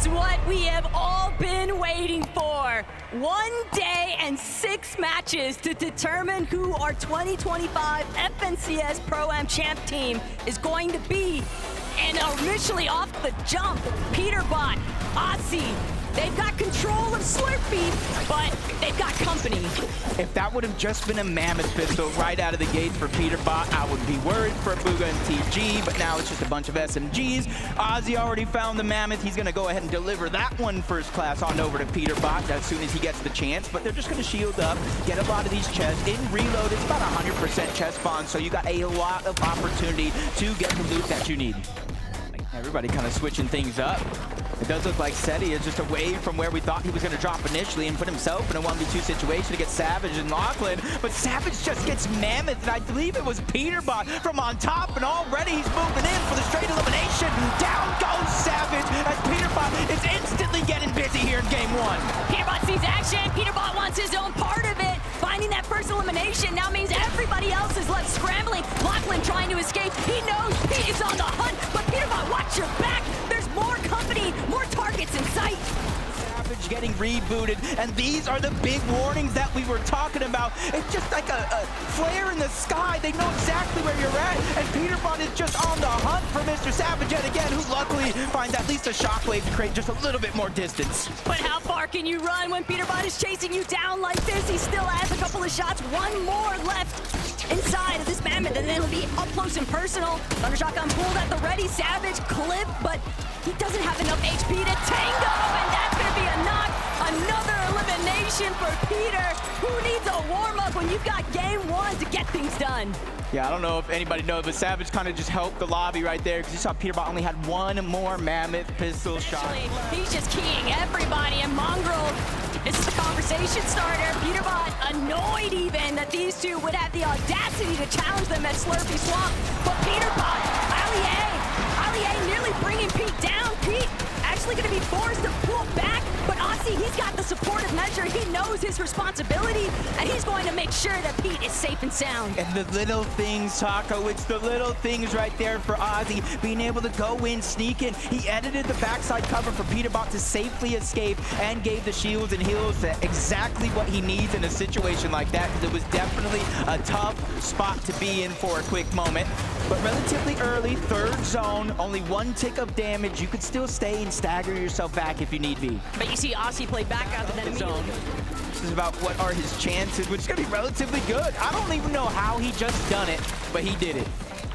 is what we have all been waiting for. 1 day and 6 matches to determine who our 2025 FNCS Pro-Am champ team is going to be. And initially off the jump, Peterbot, Aussie, they've got control of Slurpee, but they've got company. If that would have just been a Mammoth pistol right out of the gate for Peterbot, I would be worried for Booga and TG, but now it's just a bunch of SMGs. Ozzy already found the Mammoth. He's going to go ahead and deliver that one first class on over to Peterbot as soon as he gets the chance, but they're just going to shield up, get a lot of these chests. In reload, it's about 100% chest spawn, so you got a lot of opportunity to get the loot that you need. Everybody kind of switching things up. It does look like Seti is just away from where we thought he was going to drop initially and put himself in a 1v2 situation against Savage and Lachlan. But Savage just gets Mammoth, and I believe it was Peterbot from on top, and already he's moving in for the straight elimination. Down goes Savage as Peterbot is instantly getting busy here in game 1. Peterbot sees action. Peterbot wants his own part of it. Finding that first elimination now means everybody else is left scrambling. Lachlan trying to escape. He knows he is on the hunt, but Peterbot, watch your back. There's more company, more targets in sight. Savage getting rebooted, and these are the big warnings that we were talking about. It's just like a flare in the sky. They know exactly where you're at, and Peterbot is just on the hunt for Mr. Savage yet again, who luckily finds at least a shockwave to create just a little bit more distance. But how far can you run when Peterbot is chasing you down like this? He still has a couple of shots, one more left inside of this Mammoth, and then it'll be up close and personal. Thunder Shotgun pulled at the ready. Savage clip, but he doesn't have enough HP to tango, and that's going to be a knock. Another elimination for Peter. Who needs a warm-up when you've got game 1 to get things done? Yeah, I don't know if anybody knows, but Savage kind of just helped the lobby right there because you saw Peterbot only had one more Mammoth pistol shot. He's just keying everybody, and Mongrel, this is the conversation starter. Peterbot annoyed even that these two would have the audacity to challenge them at Slurpee Swamp, but Peterbot, Ali nearly bringing Pete down. Pete actually going to be forced to pull back, but Aussie, he's got the supportive measure. He knows his responsibility, and he's going to make sure that Pete is safe and sound. And the little things, Taco, it's the little things right there for Ozzy, being able to go in, sneak in. He edited the backside cover for Peterbot to safely escape and gave the shields and heals exactly what he needs in a situation like that, because it was definitely a tough spot to be in for a quick moment. But relatively early, third zone, only 1 tick of damage. You could still stay and stagger yourself back if you need be. But you see Aussie play back out of the zone. This is about what are his chances, which is going to be relatively good. I don't even know how he just done it, but he did it.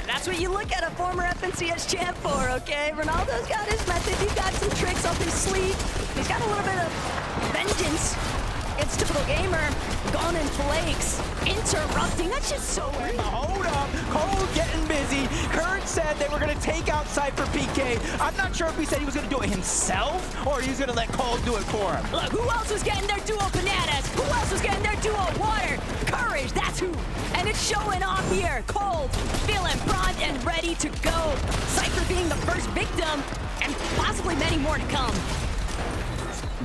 That's what you look at a former FNCS champ for, okay? Ronaldo's got his method. He's got some tricks up his sleeve. He's got a little bit of vengeance. It's typical gamer. Gone in flakes. Interrupting. That's just so weird. Hold up. Cole getting busy. Kurt said they were going to take out Cypher PK. I'm not sure if he said he was going to do it himself or he was going to let Cole do it for him. Look, who else was getting their duo bananas? Who else was getting their duo water? Courage, that's who. And it's showing off here. Cole feeling primed and ready to go. Cypher being the first victim and possibly many more to come.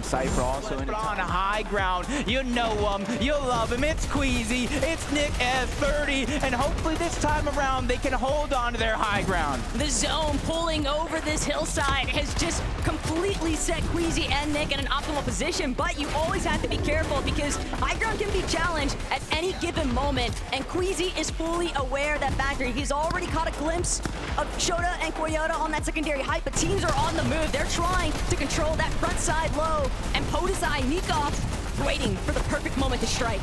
Cypher also on high ground. You know him, you love him. It's Queasy, it's Nick S30, and hopefully this time around they can hold on to their high ground. The zone pulling over this hillside has just completely set Queasy and Nick in an optimal position, but you always have to be careful because high ground can be challenged at any given moment, and Queasy is fully aware of that factor. He's already caught a glimpse of Shota and Koyota on that secondary height, but teams are on the move. They're trying to control that front side low, and Podesai, Nikov, waiting for the perfect moment to strike.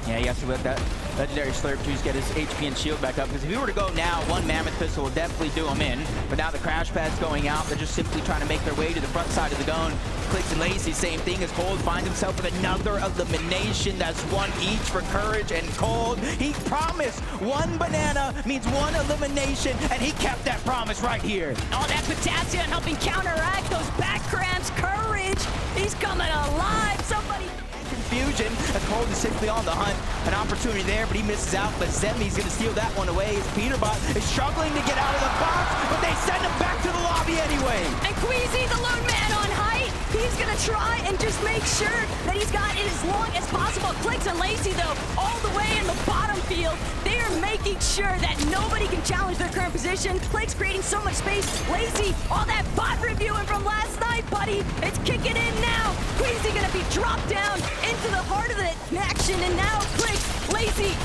Yeah, he has to let that legendary Slurp juice get his HP and shield back up, because if he were to go now, 1 Mammoth pistol will definitely do him in. But now the crash pad's going out. They're just simply trying to make their way to the front side of the dome. Clicks and Lacey, same thing as Cold finds himself with another elimination. That's 1 each for Courage and Cold. He promised 1 banana means 1 elimination, and he kept that promise right here. Oh, that potassium helping counteract those back cramps. Courage, he's coming alive. Somebody... Confusion as Cold is simply on the hunt. An opportunity there, but he misses out. But Zemi's going to steal that one away as Peterbot is struggling to get out of the box, but they send him back to the lobby anyway. And Queasy, the lone man on height, He's gonna try and just make sure that he's got it as long as possible. Clicks and Lacey, though, all the way in the bottom field. They are making sure that nobody can challenge their current position. Clicks creating so much space. Lacey, all that bot reviewing from last night, buddy. It's kicking in now. Queasy gonna be dropped down into the heart of the action, and now Clicks, Lacey,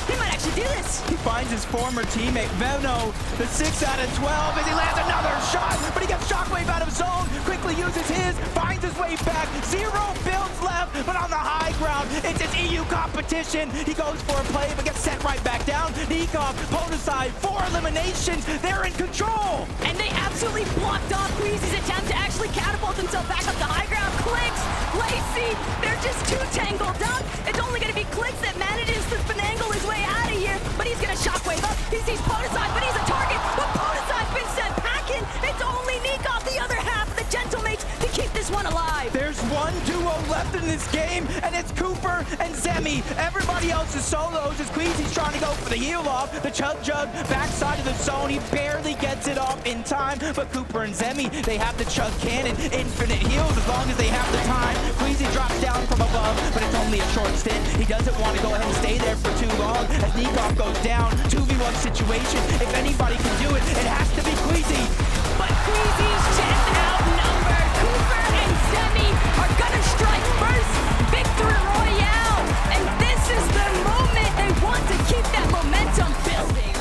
he might actually do this. He finds his former teammate, Veno, the 6 out of 12, as he lands another shot, but he gets Shockwave out of zone, quickly uses his, finds his way back, 0 builds left, but on the high ground, it's his EU competition. He goes for a play, but gets sent right back down. Nikov, Podeside, 4 eliminations, they're in control. And they absolutely blocked off Queasy's attempt to actually catapult himself back up the high ground. Clicks, Lacey, they're just too tangled up. It's only gonna be Clicks that manages to finagle his way out of here, but he's gonna Shockwave up. He sees Podeside, but he's a target. But Podeside's been sent packing. It's only Nikov, the other half of the Gentlemates, to keep this one alive. There's one duo left in this game, and it's Cooper and Zemi. Everybody else is solos as Queasy's trying to go for the heal off. The Chug Jug backside of the zone. He barely gets it off in time, but Cooper and Zemi, they have the Chug Cannon. Infinite heals as long as they have the time. Queasy drops down from above, but it's only a short stint. He doesn't want to go ahead and stay there for too long as Nikov goes down. 2v1 situation. If anybody can do it, it has to be Queasy. But Queasy's just outnumbered. Cooper and Zemi are gonna strike first. Victory Royale. And this is the moment they want to keep that momentum building.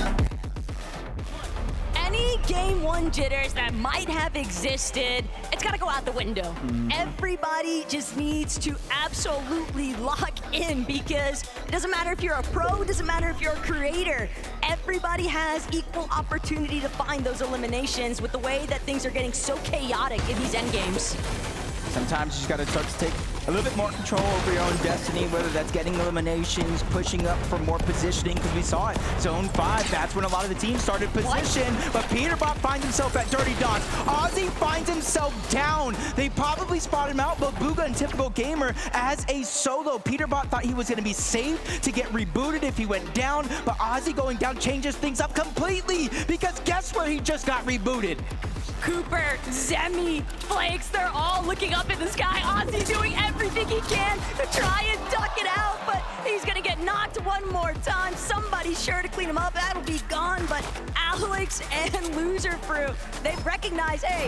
Any game 1 jitters that might have existed, it's gotta go out the window. Everybody just needs to absolutely lock in, because it doesn't matter if you're a pro, it doesn't matter if you're a creator. Everybody has equal opportunity to find those eliminations with the way that things are getting so chaotic in these endgames. Sometimes you just gotta start to take a little bit more control over your own destiny, whether that's getting eliminations, pushing up for more positioning, because we saw it. Zone 5, that's when a lot of the teams started position, but Peterbot finds himself at Dirty Dots. Ozzy finds himself down. They probably spotted him out, but Bugha and Typical Gamer as a solo. Peterbot thought he was gonna be safe to get rebooted if he went down, but Ozzy going down changes things up completely, because guess where he just got rebooted? Cooper, Zemi, Flakes, they're all looking up in the sky. Ozzy doing everything he can to try and duck it out, but he's gonna get knocked one more time. Somebody's sure to clean him up. That'll be gone, but Alex and Loser Fruit, they've recognized, hey,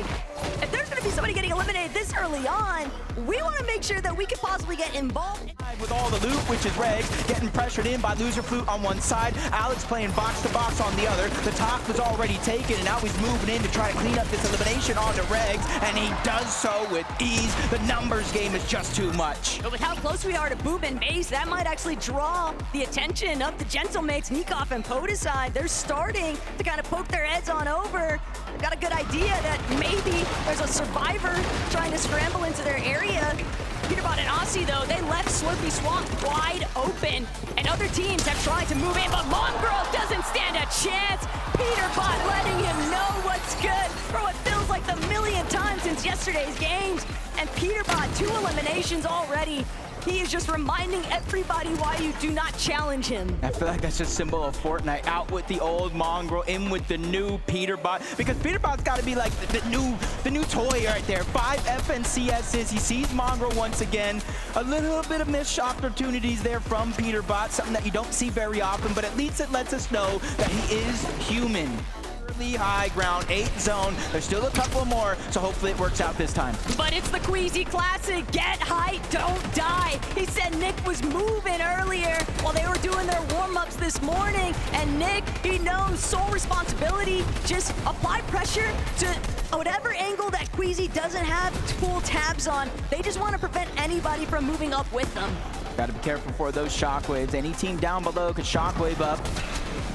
if there's gonna be somebody getting eliminated this early on, we wanna make sure that we can possibly get involved. With all the loot, which is Regs, getting pressured in by Loser Flute on one side, Alex playing box to box on the other. The top was already taken, and now he's moving in to try to clean up this elimination onto Regs, and he does so with ease. The numbers game is just too much. But with how close we are to Boob and Base, that might actually draw the attention of the Gentlemates, Nikov and Podeside. They're starting to kind of poke their heads on over. They've got a good idea that maybe there's a survivor trying to scramble into their area. Peterbot and Aussie, though, they left Slurpy Swamp wide open, and other teams have tried to move in, but Mongrel doesn't stand a chance. Peterbot letting him know what's good for what feels like the millionth time since yesterday's games. And Peterbot, 2 eliminations already. He is just reminding everybody why you do not challenge him. I feel like that's just a symbol of Fortnite. Out with the old Mongrel, in with the new Peterbot. Because Peterbot's got to be like the new toy right there. 5 FNCSs. He sees Mongrel once again. A little bit of missed opportunities there from Peterbot. Something that you don't see very often, but at least it lets us know that he is human. High ground, 8 zone. There's still a couple more, so hopefully it works out this time. But it's the Queasy Classic. Get high, don't die. He said Nick was moving earlier while they were doing their warm-ups this morning. And Nick, he knows sole responsibility. Just apply pressure to whatever angle that Queasy doesn't have full tabs on. They just want to prevent anybody from moving up with them. Gotta be careful for those shockwaves. Any team down below could shockwave up.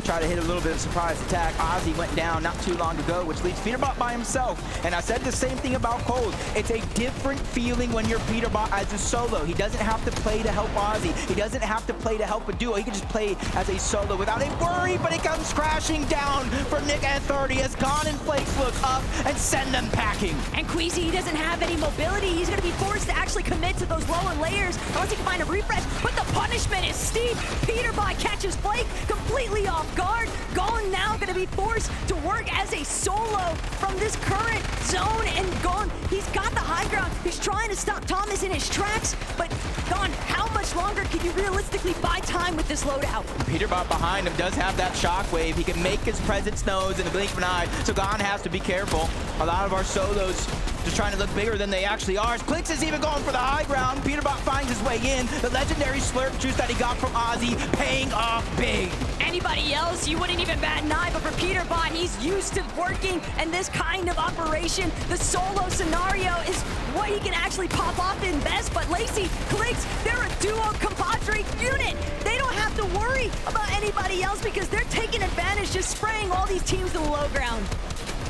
Try to hit a little bit of surprise attack. Ozzy went down not too long ago, which leaves Peterbot by himself. And I said the same thing about Cold. It's a different feeling when you're Peterbot as a solo. He doesn't have to play to help Ozzy. He doesn't have to play to help a duo. He can just play as a solo without a worry, but it comes crashing down for Nick and 30 as Gon and Flakes look up and send them packing. And Queasy, he doesn't have any mobility. He's going to be forced to actually commit to those lower layers unless he can find a refresh. But the punishment is steep. Peterbot catches Flake completely off guard. Gon now going to be be forced to work as a solo from this current zone, and Gone, he's got the high ground. He's trying to stop Thomas in his tracks, but Gone, how much longer can you realistically buy time with this loadout? Peterbot behind him does have that shockwave. He can make his presence known in the blink of an eye, so Gone has to be careful. A lot of our solos just trying to look bigger than they actually are. Clicks is even going for the high ground. Peterbot finds his way in. The legendary slurp juice that he got from Ozzy paying off big. Anybody else, you wouldn't even bat an eye, but for Peterbot, he's used to working in this kind of operation. The solo scenario is what he can actually pop off in best, but Lacey, Clicks, they're a duo compadre unit. They don't have to worry about anybody else because they're taking advantage, just spraying all these teams to the low ground.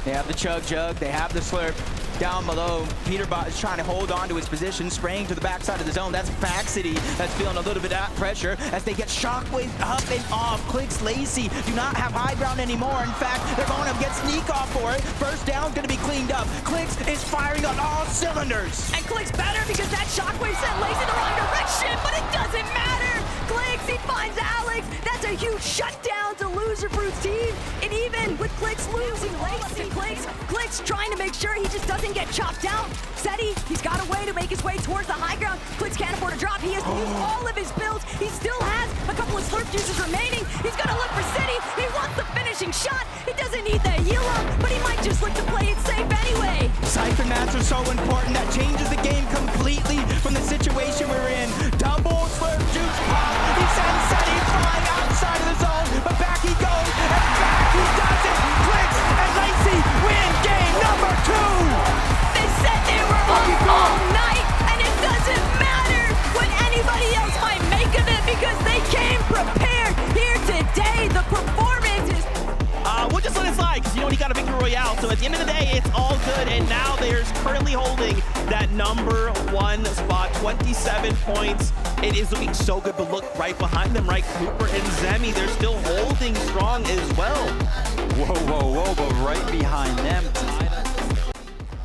They have the chug jug, they have the slurp. Down below, Peterbot is trying to hold on to his position, spraying to the backside of the zone. That's Faxity that's feeling a little bit of pressure as they get shockwave up and off. Clicks, Lacey do not have high ground anymore. In fact, they're going to get sneak off for it. First down's going to be cleaned up. Clicks is firing on all cylinders. And Clicks better because that shockwave sent Lacey in the wrong direction, but it doesn't matter. Clicks, he finds Alex. That's a huge shutdown to Loser Fruit's team. And even with Clicks losing Lacey, Clicks trying to make sure he just doesn't get chopped out. Seti, he's got a way to make his way towards the high ground. Clicks can't afford to drop. He has to use all of his builds. He still has a couple of slurp juices remaining. He's gonna look for Seti. He wants the finishing shot. He doesn't need the heal up, but he might just look to play it safe anyway. Siphon mats are so important. That changes the game completely from the situation we're in. Double slurp juice pop. He sends Seti flying outside of the zone, but back he goes, and back he does it. Clicks and Lacey win game number 2. They said they were all night, and it doesn't matter what anybody else might make of it because they came prepared here today. The performance is... We'll just let it slide because, you know, he got a victory royale. So at the end of the day, it's all good. And now they're currently holding that number 1 spot, 27 points. It is looking so good, but look right behind them, right? Cooper and Zemi, they're still holding strong as well. Whoa, whoa, whoa, but right behind them.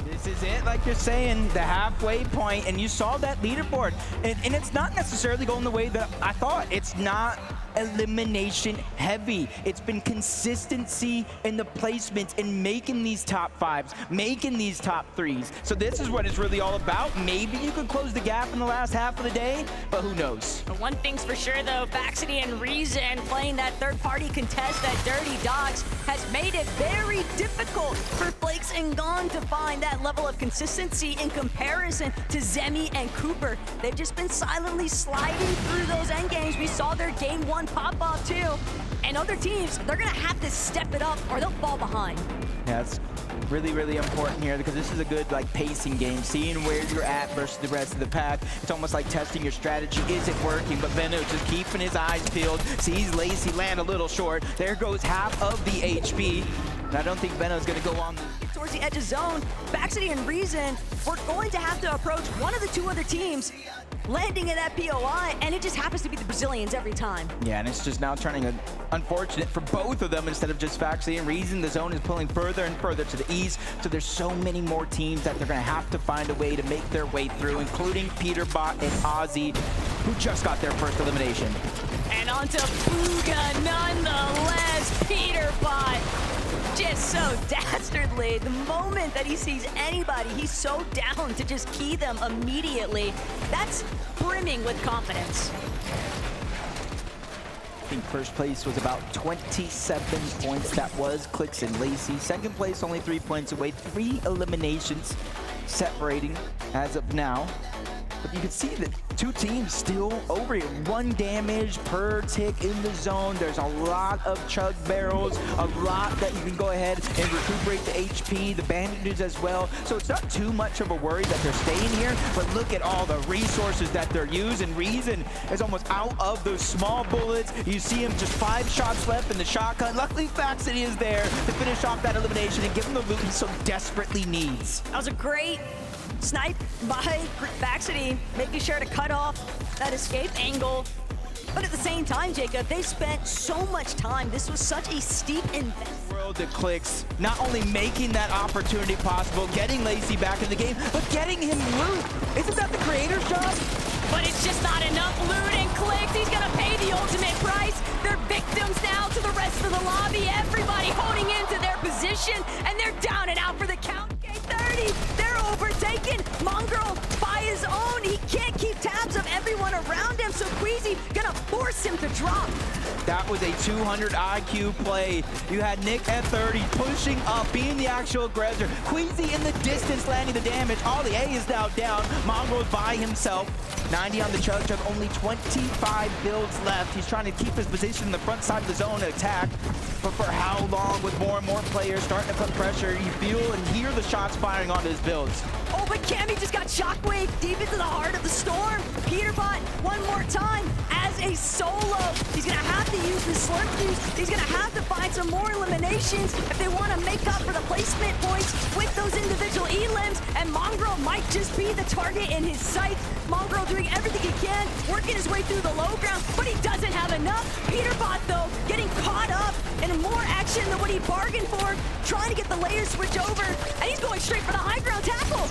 This is it, like you're saying, the halfway point, and you saw that leaderboard. And it's not necessarily going the way that I thought. It's not elimination heavy. It's been consistency in the placements and making these top 5s, making these top 3s. So this is what it's really all about. Maybe you could close the gap in the last half of the day, but who knows? One thing's for sure, though, Faxity and Reason playing that third-party contest at Dirty Dogs has made it very difficult for Flakes and Gone to find that level of consistency in comparison to Zemi and Cooper. They've just been silently sliding through those end games. We saw their game 1 pop off too. And other teams, they're gonna have to step it up or they'll fall behind. Yeah, it's really, really important here because this is a good like pacing game, seeing where you're at versus the rest of the pack. It's almost like testing your strategy. Is it working? But Benno just keeping his eyes peeled, sees Lacey land a little short. There goes half of the HP. And I don't think Benno's gonna go on towards the edge of zone. Faxity and Reason, we're going to have to approach one of the 2 other teams landing in that POI, and it just happens to be the Brazilians every time. Yeah, and it's just now turning unfortunate for both of them instead of just Faxity and Reason. The zone is pulling further and further to the east, so there's so many more teams that they're going to have to find a way to make their way through, including Peterbot and Ozzy, who just got their first elimination. And onto Booga nonetheless. Peterbot just so dastardly. The moment that he sees anybody, he's so down to just key them immediately. That's brimming with confidence. I think first place was about 27 points. That was Clicks and Lacey. Second place, only 3 points away. 3 eliminations separating as of now. But you can see that 2 teams still over it. 1 damage per tick in the zone. There's a lot of chug barrels, a lot that you can go ahead and recuperate the HP, the bandages as well. So it's not too much of a worry that they're staying here, but look at all the resources that they're using. Reason is almost out of those small bullets. You see him just 5 shots left in the shotgun. Luckily, Faxity is there to finish off that elimination and give him the loot he so desperately needs. That was a great snipe by Faxity, making sure to cut off that escape angle. But at the same time, Jacob, they spent so much time. This was such a steep investment. World that Clicks, not only making that opportunity possible, getting Lacey back in the game, but getting him loot. Isn't that the creator's job? But it's just not enough loot, and Clicks, he's gonna pay the ultimate price. They're victims now to the rest of the the lobby. Everybody holding into their position, and they're down and out for the count. K30, they're overtaken. Mongrel by his own. He can't keep tabs of everyone around him, so Queasy gonna force him to drop. That was a 200 IQ play. You had Nick at 30 pushing up, being the actual aggressor. Queasy in the distance landing the damage. All the A is now down. Mongrel by himself. 90 on the Chug, only 25 builds left. He's trying to keep his position in the front side of the zone to attack. But for how long, with more and more players starting to put pressure, you feel and hear the shots firing onto his builds. Oh, but Cammy just got shockwave deep into the heart of the storm. Peterbot, one more time, as a solo. He's gonna have to use the slurp juice. He's gonna have to find some more eliminations if they want to make up for the placement points with those individual elims. And Mongrel might just be the target in his sights. Mongrel doing everything he can, working his way through the low ground, but he doesn't have enough. Peterbot, though, getting caught up in more action than what he bargained for, trying to get the layer switch over, and he's going straight for the high ground tackle.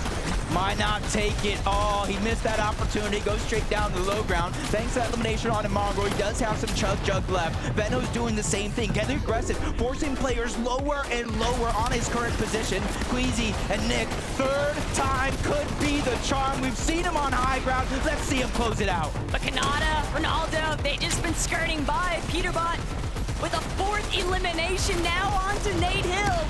Might not take it all. He missed that opportunity. Goes straight down to the low ground. Thanks to that elimination on Mongrel, he does have some Chug left. Veno's doing the same thing, getting aggressive, forcing players lower and lower on his current position. Queasy and Nick, third time could be the charm. We've seen him on high ground. Let's see him close it out. But Kanata, Ronaldo, they just been skirting by. Peterbot with a fourth elimination now onto Nate Hill.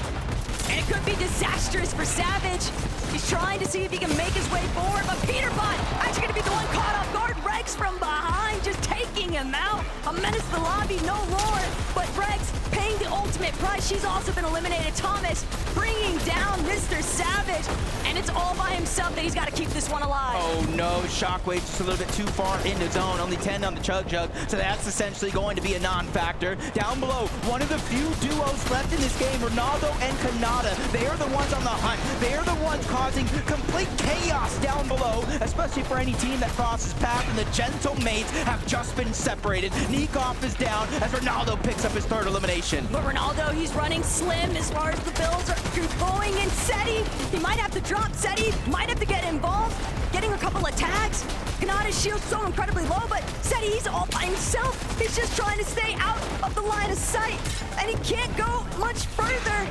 And it could be disastrous for Savage. He's trying to see if he can make his way forward, but Peterbot actually gonna be the one caught off guard. Rex from behind, just taking him out. A menace to the lobby, no more. But Rex paying the ultimate price. She's also been eliminated. Thomas bringing down Mr. Savage. And it's all by himself that he's got to keep this one alive. Oh no, Shockwave just a little bit too far into zone. Only 10 on the Chug. So that's essentially going to be a non-factor. Down below, one of the few duos left in this game, Ronaldo and Kanata. They are the ones on the hunt. They are the ones causing complete chaos down below, especially for any team that crosses path, and the Gentle Mates have just been separated. Nikoff is down as Ronaldo picks up his third elimination. But Ronaldo, he's running slim as far as the builds are going, and Seti, he might have to drop. Seti might have to get involved, getting a couple of tags. Kanata's shield's so incredibly low, but Seti, he's all by himself. He's just trying to stay out of the line of sight, and he can't go much further.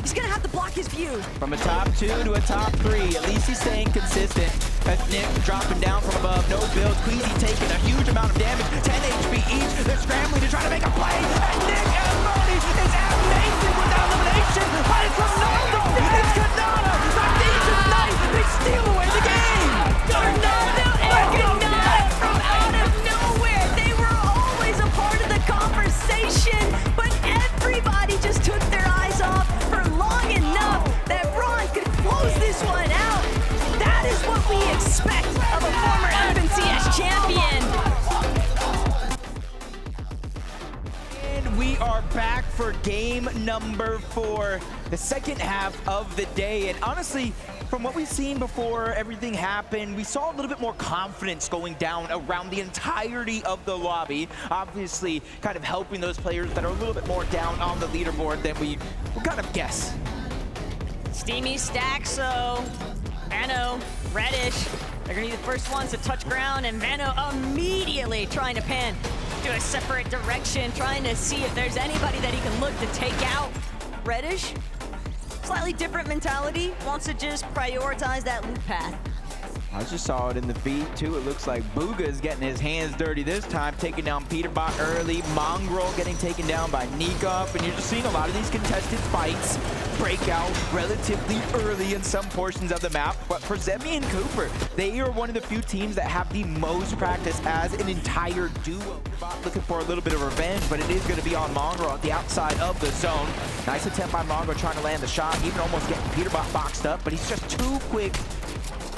He's gonna have to block his view. From a top 2 to a top 3, at least he's staying consistent. As Nick dropping down from above, no build. Queasy taking a huge amount of damage, 10 HP each. They're scrambling to try to make a play, and Nick and Murray is amazing with that elimination. But it's Ronaldo, it's Kanata, the Asian Knight, they steal away the game. Ronaldo and Kanata from out of nowhere. They were always a part of the conversation, but everybody just took their eyes off for long enough that Ron could close this one out. That is what we expect of a former FNCS champion. And we are back for game number 4, the second half of the day. And honestly, from what we've seen before everything happened, we saw a little bit more confidence going down around the entirety of the lobby. Obviously, kind of helping those players that are a little bit more down on the leaderboard than we would kind of guess. Steamy stack, so Vano, Reddish, they're gonna be the first ones to touch ground, and Vano immediately trying to pan to a separate direction, trying to see if there's anybody that he can look to take out. Reddish, slightly different mentality, wants to just prioritize that loop path. I just saw it in the feed too. It looks like Booga is getting his hands dirty this time, taking down Peterbot early. Mongrel getting taken down by Nikoff, and you're just seeing a lot of these contested fights break out relatively early in some portions of the map. But for Zemi and Cooper, they are one of the few teams that have the most practice as an entire duo. Looking for a little bit of revenge, but it is going to be on Mongrel at the outside of the zone. Nice attempt by Mongrel trying to land the shot, even almost getting Peterbot boxed up, but he's just too quick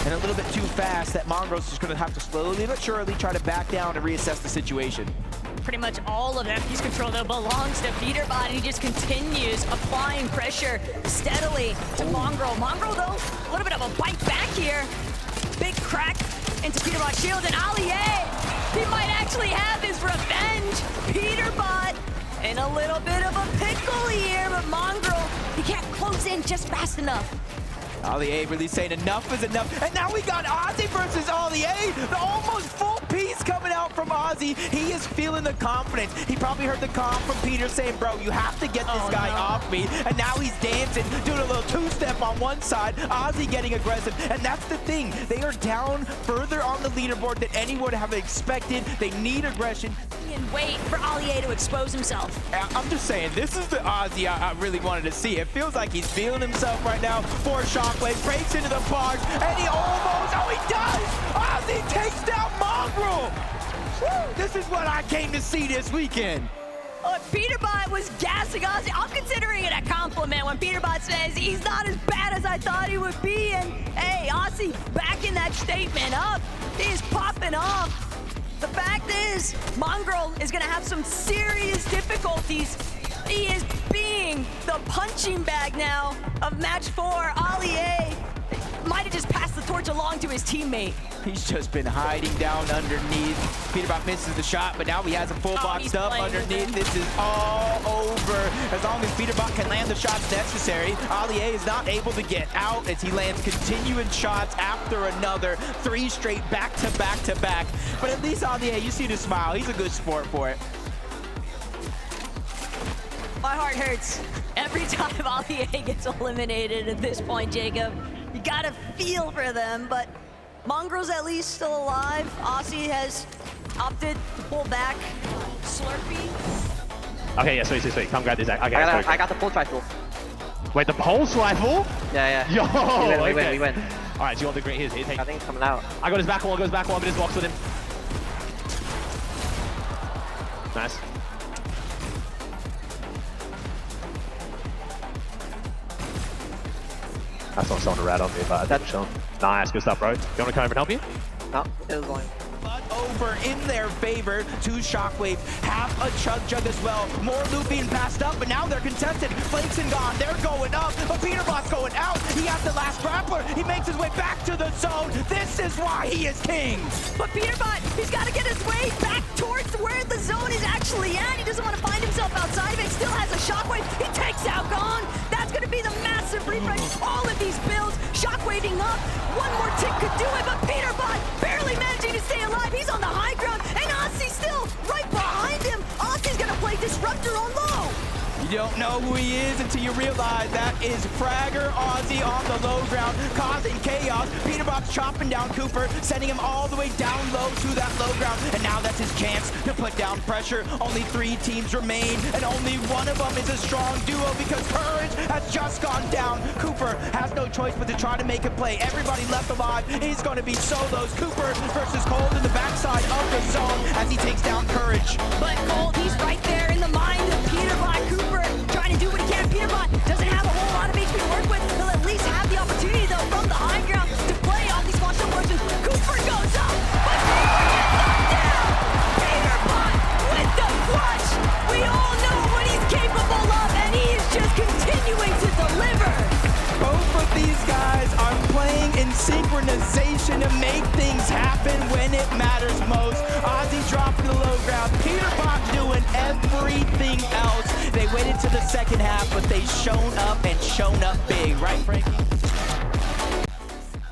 and a little bit too fast that Mongrel's just going to have to slowly but surely try to back down and reassess the situation. Pretty much all of FP's control, though, belongs to Peterbot, and he just continues applying pressure steadily to Mongrel. Mongrel, though, a little bit of a bite back here. Big crack into Peterbot's shield, and Ali A, he might actually have his revenge. Peterbot in a little bit of a pickle here, but Mongrel, he can't close in just fast enough. Ali A really saying enough is enough. And now we got Ozzy versus Ali A, the almost full piece that's coming out from Ozzy. He is feeling the confidence. He probably heard the calm from Peter saying, bro, you have to get this guy off me. And now he's dancing, doing a little two-step on one side. Ozzy getting aggressive. And that's the thing. They are down further on the leaderboard than anyone would have expected. They need aggression. And wait for Allier to expose himself. I'm just saying, this is the Ozzy I really wanted to see. It feels like he's feeling himself right now. For Shockwave, breaks into the box, and he almost, oh, he does! Ozzy takes down Mongrel! Woo, this is what I came to see this weekend. Look, Peterbot was gassing Ozzy. I'm considering it a compliment when Peterbot says he's not as bad as I thought he would be. And hey, Ozzy backing that statement up. He is popping off. The fact is, Mongrel is going to have some serious difficulties. He is being the punching bag now of match 4. Allier might have just passed the torch along to his teammate. He's just been hiding down underneath. Peterbot misses the shot, but now he has a full boxed up underneath. This is all over. As long as Peterbot can land the shots necessary, Allier is not able to get out as he lands continuing shots after another. 3 straight back to back to back. But at least Allier, you see the smile. He's a good sport for it. My heart hurts every time Allier gets eliminated at this point, Jacob. You gotta feel for them, but Mongrel's at least still alive. Ozzy has opted to pull back. Slurpee. Okay, yeah, sweet. Come grab this. Okay, I got the pulse rifle. Wait, the pulse rifle? Yeah. Yo! We win. All right, so you want the great hit? I think it's coming out. I got his back wall, goes back wall, but just walks with him. Nice. That's not someone to rat on me, but that's chilling. Nice, good stuff, bro. You want to come over and help you? No, it was going. But over in their favor to Shockwave. Half a chug jug as well. More loot being passed up, but now they're contested. Flakes and gone, they're going up, but Peterbot's going out. He has the last grappler. He makes his way back to the zone. This is why he is king. But Peterbot, he's got to get his way back towards where the zone is actually at. He doesn't want to find himself outside of it. Still has a Shockwave. He takes out Gone. That's going to be the massive refresh. All of these builds, Shockwaving up. One more tick could do it, but Peterbot barely managing to stay alive. He's on the high ground, and Ozzy still right behind him. Ozzy's going to play Disruptor on low. You don't know who he is until you realize that is Fragger Ozzy on the low ground, causing chaos. Peterbot's chopping down Cooper, sending him all the way down low to that low ground, and now that's his chance to put down pressure. Only 3 teams remain, and only one of them is a strong duo because Courage has just gone down. Cooper has no choice but to try to make a play. Everybody left alive is going to be solos. Cooper versus Cold in the backside of the zone as he takes down Courage. But Cold, he's right there in the mind of Peterbot. Cooper trying to do what he can. Peterbot doesn't have a whole lot of HP to work with. He'll at least have the opportunity, though, from the high ground to play off these small motions. Cooper goes up, but Cooper gets knocked down. Peterbot with the clutch. We all know what he's capable of, and he is just continuing to deliver. Both of these guys are playing in synchronization to make things happen when it matters most. Ozzy dropping the low ground, Peterbot doing everything else. They waited to the second half, but they shown up and shown up big, right, Frankie?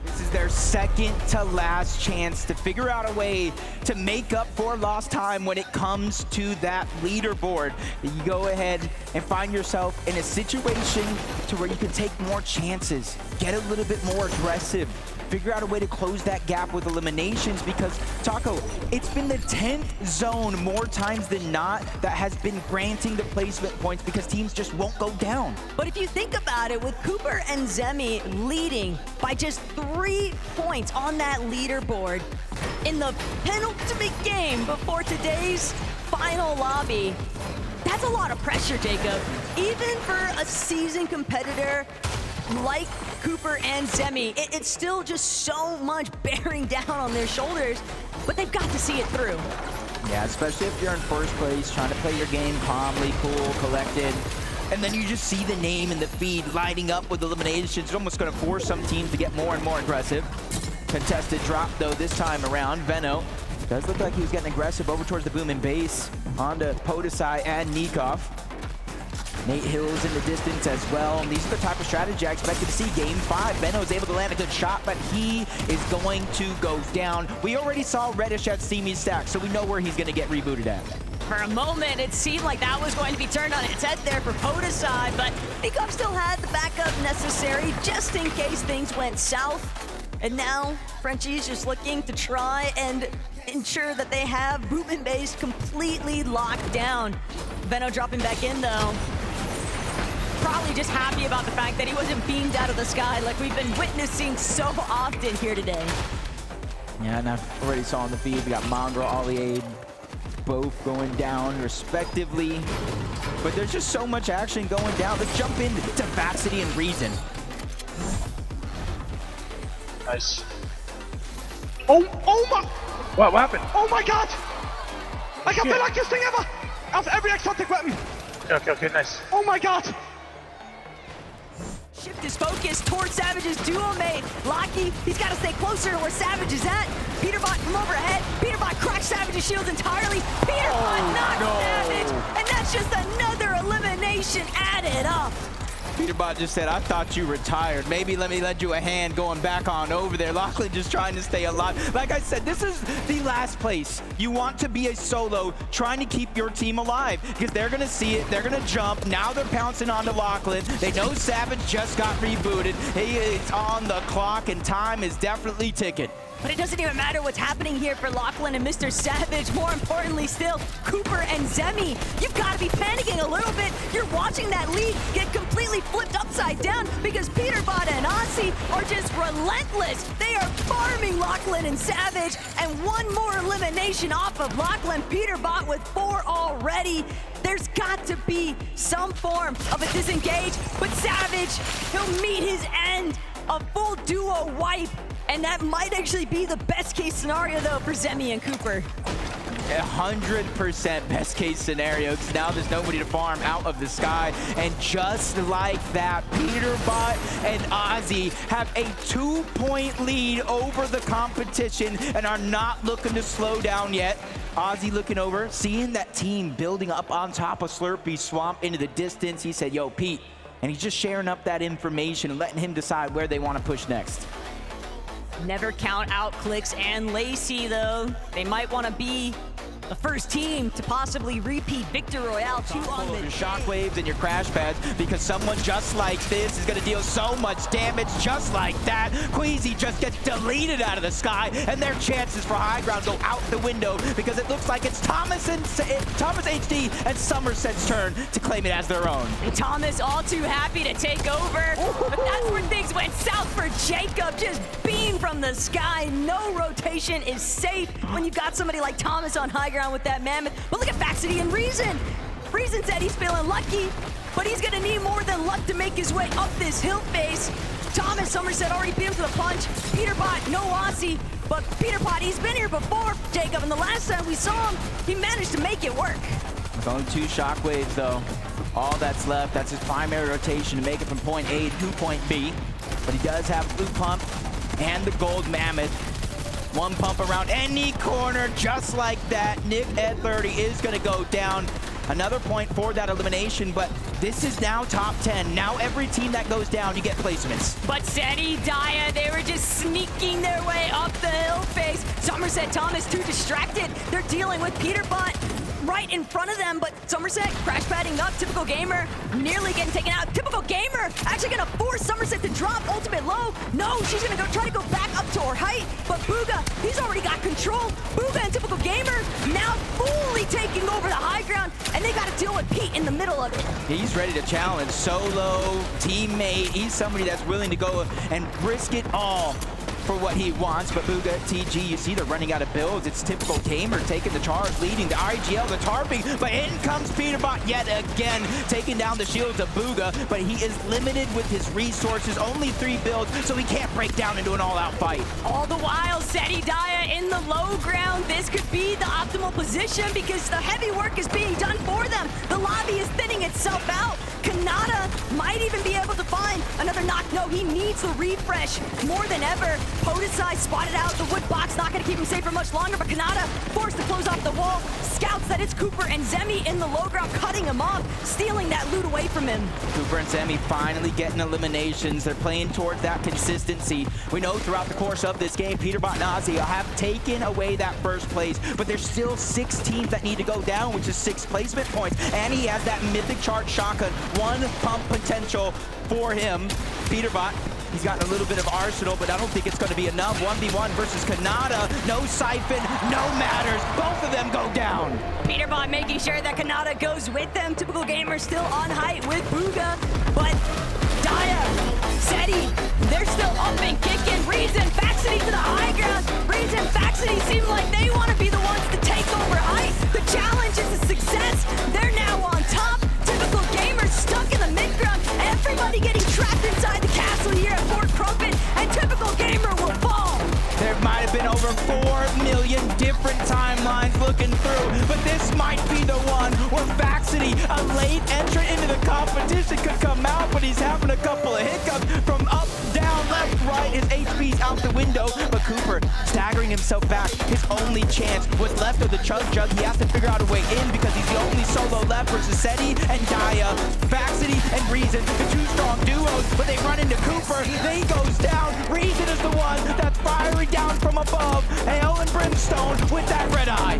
This is their second to last chance to figure out a way to make up for lost time when it comes to that leaderboard. You go ahead and find yourself in a situation to where you can take more chances, get a little bit more aggressive, figure out a way to close that gap with eliminations, because Taco, it's been the 10th zone more times than not that has been granting the placement points because teams just won't go down. But if you think about it, with Cooper and Zemi leading by just 3 points on that leaderboard in the penultimate game before today's final lobby, that's a lot of pressure, Jacob. Even for a seasoned competitor like Cooper and Zemi, it's still just so much bearing down on their shoulders, but they've got to see it through. Yeah, especially if you're in first place, trying to play your game calmly, cool, collected, and then you just see the name in the feed lighting up with eliminations. It's almost going to force some teams to get more and more aggressive. Contested drop, though, this time around. Veno does look like he was getting aggressive over towards the boom and base onto Podesai and Nikov. Nate Hill's in the distance as well. And these are the type of strategy I expected to see. Game 5, Benno's able to land a good shot, but he is going to go down. We already saw Reddish at Steamy's stack, so we know where he's going to get rebooted at. For a moment, it seemed like that was going to be turned on its head there for Poda's side, but Bigov still had the backup necessary just in case things went south. And now, Frenchie's just looking to try and ensure that they have movement base completely locked down. Benno dropping back in, though. Probably just happy about the fact that he wasn't beamed out of the sky like we've been witnessing so often here today. Yeah, and I've already saw on the feed, we got Mongrel, Ollie, both going down respectively. But there's just so much action going down. Let's jump into Vacity and Reason. Nice. Oh my! What happened? Oh my god! I got the luckiest thing ever! Out of every exotic weapon! Okay, nice. Oh my god! Shift his focus towards Savage's duo mate. Locky, he's got to stay closer to where Savage is at. Peterbot from overhead. Peterbot cracks Savage's shields entirely. Peterbot knocks Savage, and that's just another elimination added up. Peterbot just said, I thought you retired. Maybe let me lend you a hand going back on over there. Lachlan just trying to stay alive. Like I said, this is the last place. You want to be a solo trying to keep your team alive because they're going to see it. They're going to jump. Now they're pouncing onto Lachlan. They know Savage just got rebooted. He is on the clock and time is definitely ticking. But it doesn't even matter what's happening here for Lachlan and Mr. Savage. More importantly still, Cooper and Zemi. You've got to be panicking a little bit. You're watching that lead get completely flipped upside down because Peterbot and Aussie are just relentless. They are farming Lachlan and Savage, and one more elimination off of Lachlan. Peterbot with 4 already. There's got to be some form of a disengage, but Savage, he'll meet his end. A full duo wipe. And that might actually be the best case scenario, though, for Zemi and Cooper. 100% best case scenario, because now there's nobody to farm out of the sky. And just like that, Peterbot and Ozzy have a 2-point lead over the competition and are not looking to slow down yet. Ozzy looking over, seeing that team building up on top of Slurpee Swamp into the distance. He said, yo, Pete. And he's just sharing up that information and letting him decide where they want to push next. Never count out Clix and Lacey, though. They might want to be the first team to possibly repeat Victor Royale 2 on the your shockwaves and your crash pads, because someone just like this is going to deal so much damage just like that. Queasy just gets deleted out of the sky, and their chances for high ground go out the window because it looks like it's Thomas HD and Somerset's turn to claim it as their own. And Thomas all too happy to take over, but that's where things went south for Jacob. Just beam from the sky. No rotation is safe when you've got somebody like Thomas on high ground with that mammoth. But look at Vacity and Reason. Reason said he's feeling lucky, but he's gonna need more than luck to make his way up this hill face. Thomas Somerset already beat him to the punch. Peterbot, no Aussie, but Peterbot, he's been here before, Jacob, and the last time we saw him, he managed to make it work. With only 2 shockwaves, though, all that's left, that's his primary rotation to make it from point A to point B. But he does have Blue Pump and the Gold Mammoth. 1 pump around any corner, just like that. Nick at 30 is going to go down. Another point for that elimination, but this is now top 10. Now every team that goes down, you get placements. But Seti, Daya, they were just sneaking their way up the hill face. Somerset, Thomas, too distracted. They're dealing with Peterbot right in front of them, but Somerset crash padding up. Typical Gamer nearly getting taken out. Typical Gamer actually gonna force Somerset to drop ultimate low. No, she's gonna try to go back up to her height, but Booga, he's already got control. Booga and Typical Gamer now fully taking over the high ground, and they gotta deal with Pete in the middle of it. He's ready to challenge. Solo, teammate, he's somebody that's willing to go and risk it all for what he wants. But Booga, TG, you see they're running out of builds. It's Typical Gamer taking the charge, leading the IGL, the tarping, but in comes Peterbot yet again, taking down the shields of Booga, but he is limited with his resources, only 3 builds, so he can't break down into an all-out fight. All the while, Seti Daya in the low ground. This could be the optimal position because the heavy work is being done for them. The lobby is thinning itself out. Kanata might even be able to find another knock. No, he needs the refresh more than ever. Podesai spotted out the wood box, not going to keep him safe for much longer, but Kanata forced to close off the wall. Scouts that it's Cooper and Zemi in the low ground, cutting him off, stealing that loot away from him. Cooper and Zemi finally getting eliminations. They're playing towards that consistency. We know throughout the course of this game, Peterbot and Ozzy have taken away that first place, but there's still 6 teams that need to go down, which is 6 placement points. And he has that mythic charge shotgun, 1 pump potential for him. Peterbot, he's got a little bit of arsenal, but I don't think it's going to be enough. 1v1 versus Kanata. No siphon, no matters. Both of them go down. Peterbot making sure that Kanata goes with them. Typical Gamer still on height with Booga, but Daya, Seti, they're still up and kicking. Reason, Faxity to the high ground. Reason, Faxity seem like they want to be the ones to take over height. The challenge is a success. They're now on top. Typical Gamers stuck in the mid ground. Everybody getting trapped inside the castle here at Fort Crumpet, and Typical Gamer will fall. There might have been over 4 million different timelines looking through, but this might be the one where Faxity, a late entrant into the competition, could come out, but he's having a couple of hiccups from up, down, left, right. His HP's out the window, but Cooper staggering himself back. His only chance was left of the Chug Jug. He has to figure out a way in because he's the only solo left versus Seti and Daya. Faxity and Reason, the 2 strong duos, but they run into Cooper. He goes down. Reason is the one that's firing down from above. Hail and Brimstone with that red eye.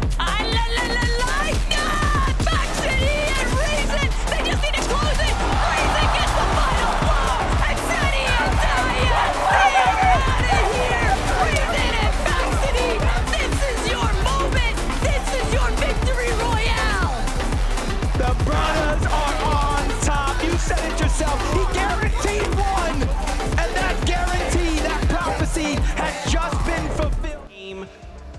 Faxity and Reason, they just need to close it. Reason gets the final blow, and Seti and Daya, they are out of here. Reason and Faxity, this is your moment. This is your victory royale. The brothers are on top. You said it yourself. He guaranteed one. And that guarantee, that prophecy has just been fulfilled. Team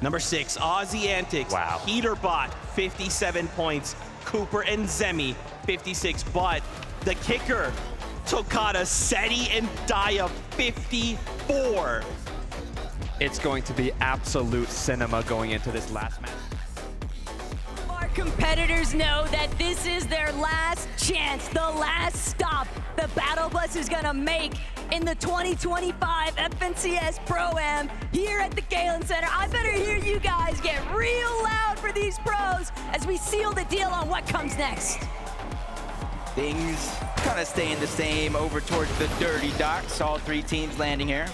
number 6, Aussie Antics. Wow. Peterbot, 57 points. Cooper and Zemi, 56. But the kicker, Tokata, Seti, and Daya, 54. It's going to be absolute cinema going into this last match. Our competitors know that this is their last chance, the last stop the Battle Bus is gonna make in the 2025 FNCS Pro-Am here at the Galen Center. I better hear you guys get real loud for these pros as we seal the deal on what comes next. Things kind of staying the same over towards the dirty docks. All 3 teams landing here.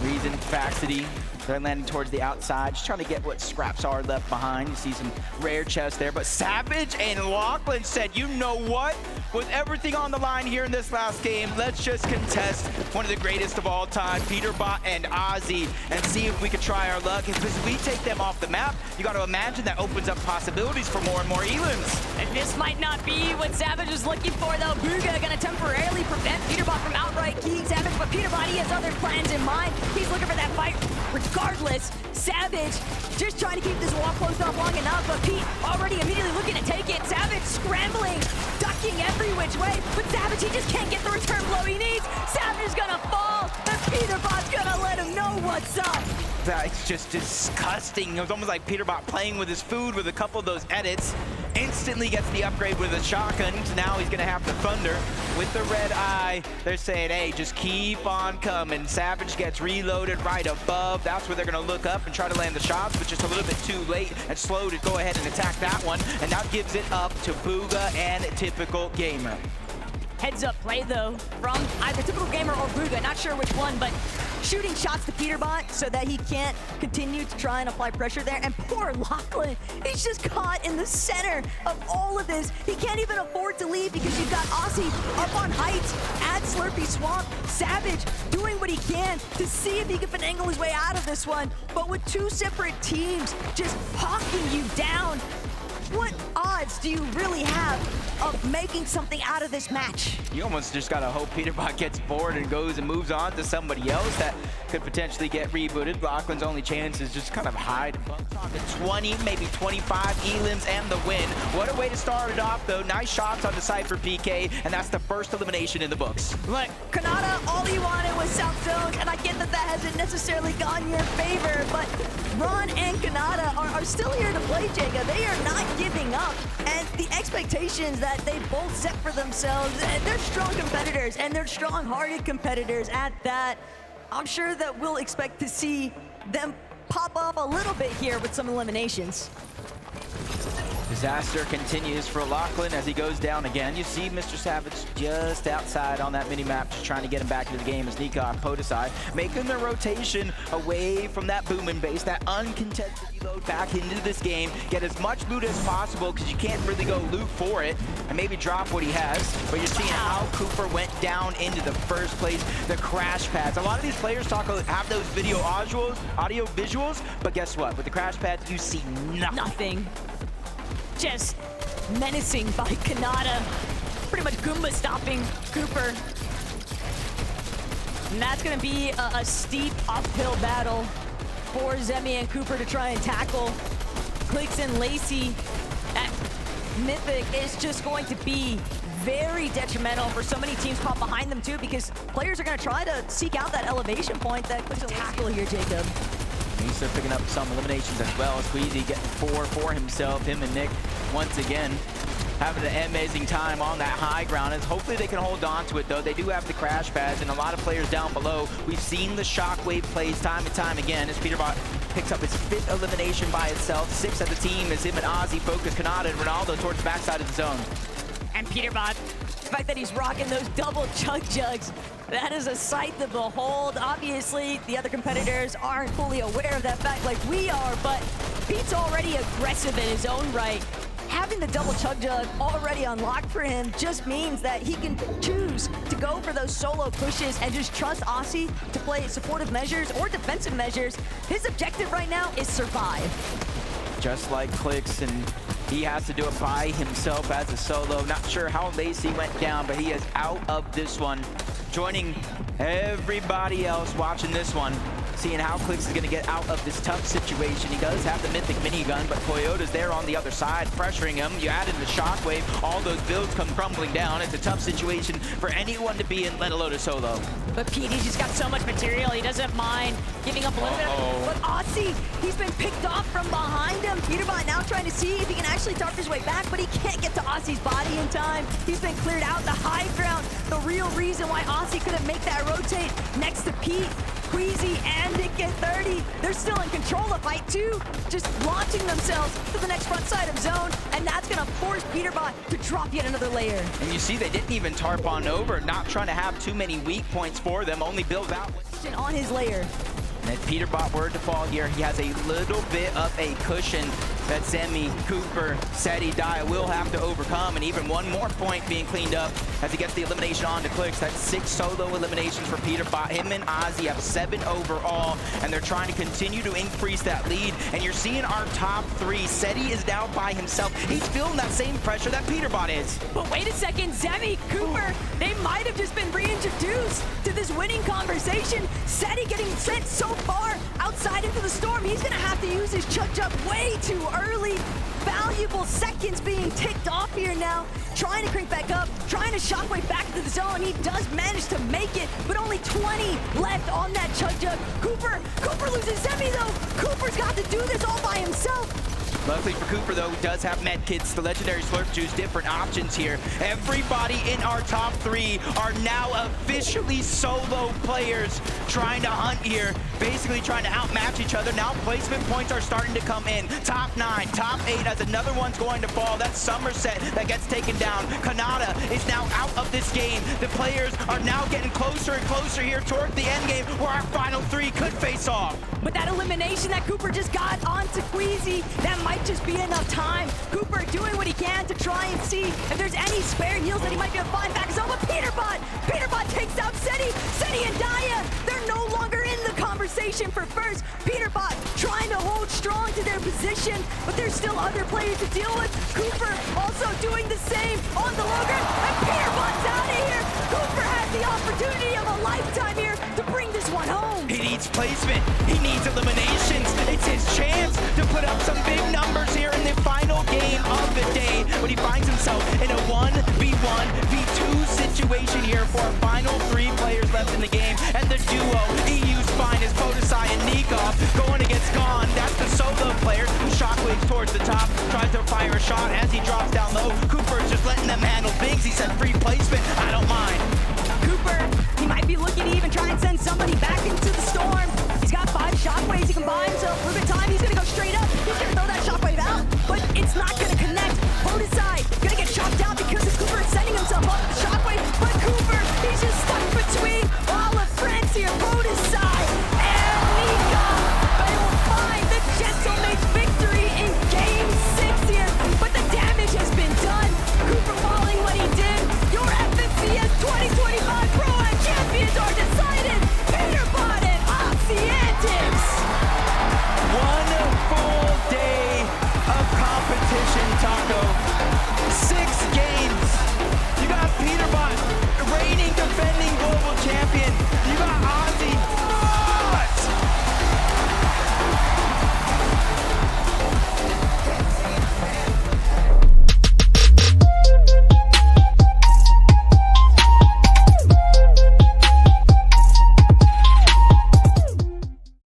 Reason, Faxity, they're landing towards the outside, just trying to get what scraps are left behind. You see some rare chests there, but Savage and Lachlan said, you know what? With everything on the line here in this last game, let's just contest one of the greatest of all time, Peterbot and Ozzy, and see if we could try our luck. If we take them off the map, you got to imagine that opens up possibilities for more and more elims. And this might not be what Savage was looking for, though. Booga gonna temporarily prevent Peterbot from outright keying Savage, but Peterbot, he has other plans in mind. He's looking for that fight regardless. Savage just trying to keep this wall closed off long enough, but Pete already immediately looking to take it. Savage scrambling, ducking every which way, but Savage, he just can't get the return blow he needs. Savage is gonna fall, and Peterbot's gonna let him know what's up. That's just disgusting. It was almost like Peterbot playing with his food with a couple of those edits. Instantly gets the upgrade with a shotgun, so now he's gonna have the Thunder with the red eye. They're saying, hey, just keep on coming. Savage gets reloaded right above. That's where they're gonna look up and try to land the shots, but just a little bit too late and slow to go ahead and attack that one. And that gives it up to Booga and Typical Gamer. Heads up play though from either Typical Gamer or Booga, not sure which one, but shooting shots to Peterbot so that he can't continue to try and apply pressure there. And poor Lachlan, he's just caught in the center of all of this. He can't even afford to leave because you've got Aussie up on heights at Slurpy Swamp. Savage doing what he can to see if he can finagle his way out of this one, but with 2 separate teams just hawking you down. What odds do you really have of making something out of this match? You almost just gotta hope Peterbot gets bored and goes and moves on to somebody else that could potentially get rebooted. Lachlan's only chance is just kind of hide. 20, maybe 25 elims and the win. What a way to start it off, though. Nice shots on the side for PK, and that's the first elimination in the books. Look, Kanata, all he wanted was South Zone, and I get that that hasn't necessarily gone your favor, but Ron and Kanata are still here to play, Jacob. They are not giving up, and the expectations that they both set for themselves, they're strong competitors, and they're strong-hearted competitors at that. I'm sure that we'll expect to see them pop off a little bit here with some eliminations. Disaster continues for Lachlan as he goes down again. You see Mr. Savage just outside on that mini-map, just trying to get him back into the game as Nikov, Podesai, making the rotation away from that booming base, that uncontested reload back into this game, get as much loot as possible because you can't really go loot for it, and maybe drop what he has. But you're seeing how Cooper went down into the first place, the crash pads. A lot of these players have those audio visuals, but guess what? With the crash pads, you see nothing. Just menacing by Kanata. Pretty much Goomba stopping Cooper. And that's going to be a steep uphill battle for Zemi and Cooper to try and tackle. Clicks and Lacey at Mythic is just going to be very detrimental for so many teams caught behind them too, because players are going to try to seek out that elevation point that Clicks and tackle here, Jacob. He's picking up some eliminations as well. Squeezy getting 4 for himself. Him and Nick once again having an amazing time on that high ground. And hopefully they can hold on to it though. They do have the crash pads and a lot of players down below. We've seen the shockwave plays time and time again as Peterbot picks up his 5th elimination by itself. 6th as a team as him and Ozzy focus Kanata and Ronaldo towards the backside of the zone. And Peterbot, the fact that he's rocking those double chug jugs, that is a sight to behold. Obviously, the other competitors aren't fully aware of that fact like we are, but Pete's already aggressive in his own right. Having the double chug jug already unlocked for him just means that he can choose to go for those solo pushes and just trust Aussie to play supportive measures or defensive measures. His objective right now is survive. Just like Clicks, and he has to do it by himself as a solo. Not sure how Lacey went down, but he is out of this one. Joining everybody else watching this one, seeing how Clicks is going to get out of this tough situation. He does have the Mythic minigun, but Toyota's there on the other side, pressuring him. You add in the shockwave, all those builds come crumbling down. It's a tough situation for anyone to be in, let alone a solo. But Pete, he's just got so much material, he doesn't mind giving up a little bit. But Aussie, he's been picked off from behind him. Peterbot now trying to see if he can actually dart his way back, but he can't get to Aussie's body in time. He's been cleared out the high ground. The real reason why Aussie couldn't make that rotate next to Pete, Queasy, and Nick at 30. They're still in control of fight two, just launching themselves to the next front side of zone, and that's gonna force Peterbot to drop yet another layer. And you see they didn't even tarp on over, not trying to have too many weak points for them, only build out on his layer. And if Peterbot were to fall here, he has a little bit of a cushion that Zemi, Cooper, Seti, Dia will have to overcome, and even one more point being cleaned up as he gets the elimination on to Clicks. That's 6 solo eliminations for Peterbot. Him and Ozzy have 7 overall, and they're trying to continue to increase that lead. And you're seeing our top 3. Seti is down by himself. He's feeling that same pressure that Peterbot is. But wait a second, Zemi, Cooper, they might have just been reintroduced to this winning conversation. Seti getting sent so far outside into the storm, he's gonna have to use his chug jug way too early. Valuable seconds being ticked off here now. Trying to crank back up, trying to shockwave back into the zone. He does manage to make it, but only 20 left on that chug jug. Cooper loses Zemi though. Cooper's got to do this all by himself. Luckily for Cooper, though, he does have med kits, the legendary slurp juice, different options here. Everybody in our top 3 are now officially solo players trying to hunt here, basically trying to outmatch each other. Now placement points are starting to come in. Top 9, top 8 as another one's going to fall. That's Somerset that gets taken down. Kanata is now out of this game. The players are now getting closer and closer here toward the end game where our final 3 could face off. But that elimination that Cooper just got onto Queasy, that might just be enough time. Cooper doing what he can to try and see if there's any spare heals that he might be able to find back. So, but Peterbot takes out Seti and Dia. They're no longer in the conversation for first. Peterbot trying to hold strong to their position, but there's still other players to deal with. Cooper also doing the same on the low ground, and Peterbot's out of here. Cooper has the opportunity of a lifetime here to bring this one home. He needs placement. He needs eliminations. It's his chance to put up some big numbers here in the final game of the day. But he finds himself in a 1v1, v2 situation here for our final 3 players left in the game. And the duo, EU's finest, Podesai and Nikov, going against Gone. That's the solo player who shockwaves towards the top, tries to fire a shot as he drops down low. Cooper's just letting them handle things. He said free placement. I don't mind. Cooper, He might be looking to even try and send somebody back into the storm. He's got 5 shockwaves he can buy himself a little bit of time. He's gonna go straight up.